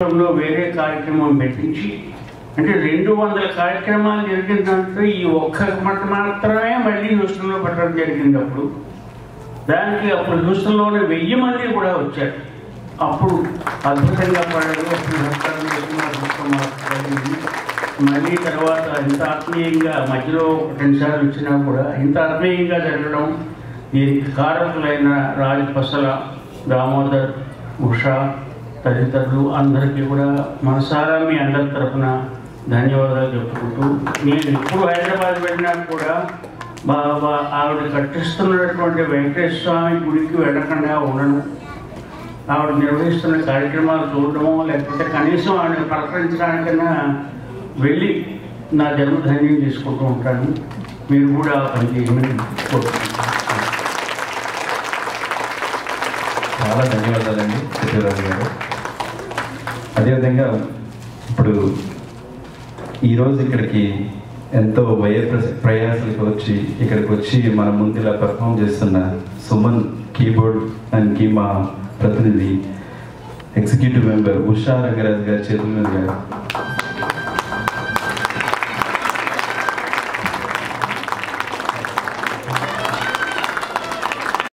వేరే కార్యక్రమం పెట్టించి అంటే 200 కార్యక్రమాలు జరిగిన దాంట్లో ఈ ఒక్క మాత్రమే మళ్ళీ హ్యూస్టన్లో పెట్టడం జరిగింది. దానికి అప్పుడు హ్యూస్టన్లోనే 1000 మంది కూడా వచ్చారు. అప్పుడు అద్భుతంగా పడదు. మళ్ళీ తర్వాత ఇంత ఆత్మీయంగా మధ్యలో 2 సార్లు వచ్చినా కూడా ఇంత ఆత్మీయంగా జరగడం దీనికి కారకులైన రాజపసల, దామోదర్, ఉషా తదితరులు అందరికీ కూడా మనసారా మీ అందరి తరఫున ధన్యవాదాలు చెప్పుకుంటూ, నేను ఎప్పుడు హైదరాబాద్ వెళ్ళినా కూడా ఆవిడ కట్టిస్తున్నటువంటి వెంకటేశ్వర స్వామి గుడికి వెళ్ళకుండా ఉండను. ఆవిడ నిర్వహిస్తున్న కార్యక్రమాలు చూడడమో లేకపోతే కనీసం ఆవిడని పలకరించడానికైనా వెళ్ళి నా జన్మధన్యం తీసుకుంటూ ఉంటాను. మీరు కూడా పనిచేయమని కోరుకుంటున్నాను. చాలా ధన్యవాదాలండి సత్యరాజు గారు. అదేవిధంగా ఇప్పుడు ఈరోజు ఇక్కడికి ఎంతో ప్రయాసాలకు వచ్చి ఇక్కడికి వచ్చి మన ముందు ఇలా పెర్ఫామ్ చేస్తున్న సుమన్ కీబోర్డ్ అండ్ కీమా ప్రతినిధి ఎగ్జిక్యూటివ్ మెంబర్ ఉషా రంగరాజ్ గారి చేతుల మీదుగా